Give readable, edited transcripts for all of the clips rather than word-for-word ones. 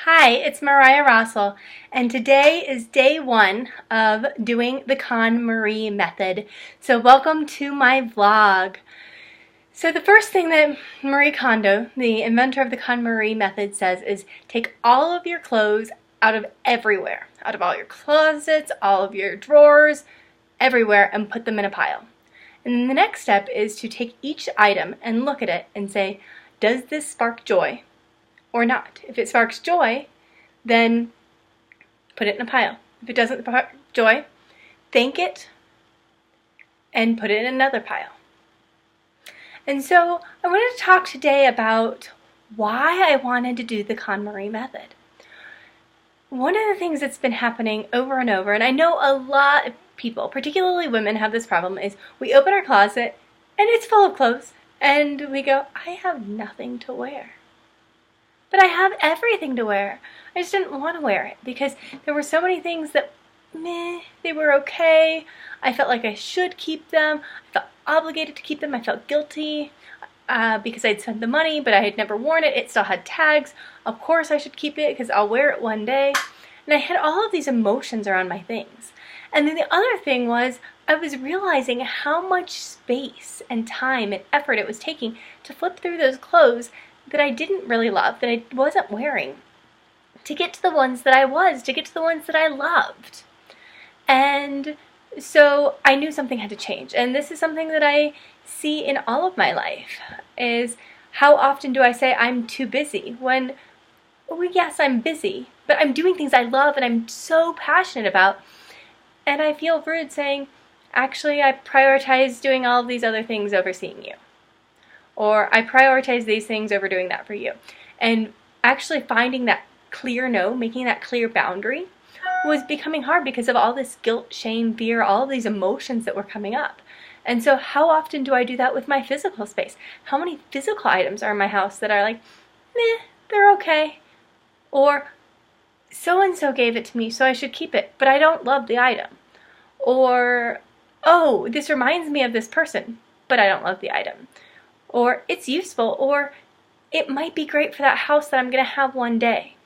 Hi, it's Mariah Rossell, and today is day one of doing the KonMari method. So welcome to my vlog. So the first thing that Marie Kondo, the inventor of the KonMari method, says is take all of your clothes out of everywhere, out of all your closets, all of your drawers, everywhere, and put them in a pile. And then the next step is to take each item and look at it and say, does this spark joy or not? If it sparks joy, then put it in a pile. If it doesn't spark joy, thank it and put it in another pile. And so I wanted to talk today about why I wanted to do the KonMari method. One of the things that's been happening over and over, and I know a lot of people, particularly women, have this problem, is we open our closet and it's full of clothes and we go, I have nothing to wear. But I have everything to wear. I just didn't want to wear it because there were so many things that, they were okay. I felt like I should keep them. I felt obligated to keep them. I felt guilty because I'd spent the money, but I had never worn it. It still had tags. Of course I should keep it because I'll wear it one day. And I had all of these emotions around my things. And then the other thing was I was realizing how much space and time and effort it was taking to flip through those clothes that I didn't really love, that I wasn't wearing, to get to the ones that I was, to get to the ones that I loved. And so I knew something had to change. And this is something that I see in all of my life, is how often do I say I'm too busy when, well, yes, I'm busy, but I'm doing things I love and I'm so passionate about. And I feel rude saying, actually, I prioritize doing all of these other things over seeing you. Or I prioritize these things over doing that for you. And actually finding that clear no, making that clear boundary, was becoming hard because of all this guilt, shame, fear, all of these emotions that were coming up. And so how often do I do that with my physical space? How many physical items are in my house that are like, they're okay. Or so-and-so gave it to me, so I should keep it, but I don't love the item. Or, oh, this reminds me of this person, but I don't love the item. Or it's useful, or it might be great for that house that I'm going to have one day.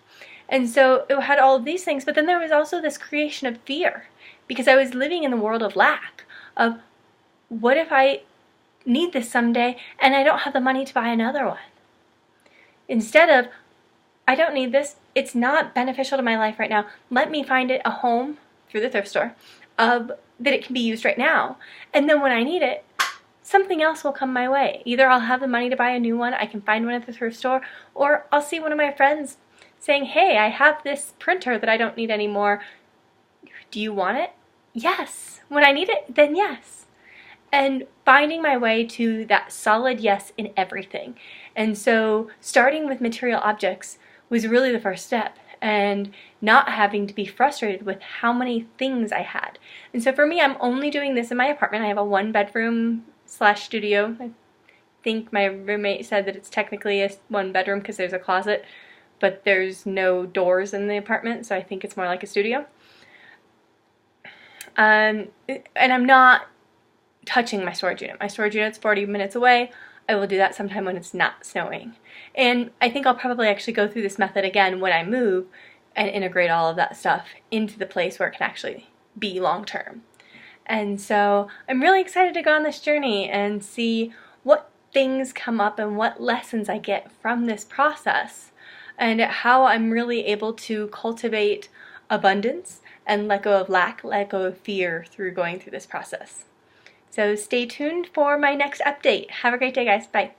And so it had all of these things, but then there was also this creation of fear, because I was living in the world of lack, of what if I need this someday and I don't have the money to buy another one? Instead of, I don't need this, it's not beneficial to my life right now, let me find it a home through the thrift store that it can be used right now. And then when I need it, something else will come my way. Either I'll have the money to buy a new one, I can find one at the thrift store, or I'll see one of my friends saying, hey, I have this printer that I don't need anymore. Do you want it? Yes. When I need it, then yes. And finding my way to that solid yes in everything. And so starting with material objects was really the first step, and not having to be frustrated with how many things I had. And so for me, I'm only doing this in my apartment. I have a one-bedroom/studio. I think my roommate said that it's technically a one-bedroom because there's a closet, but there's no doors in the apartment, so I think it's more like a studio. And I'm not touching my storage unit. My storage unit's 40 minutes away. I will do that sometime when it's not snowing. And I think I'll probably actually go through this method again when I move and integrate all of that stuff into the place where it can actually be long term. And so I'm really excited to go on this journey and see what things come up and what lessons I get from this process, and how I'm really able to cultivate abundance and let go of lack, let go of fear through going through this process. So stay tuned for my next update. Have a great day, guys. Bye.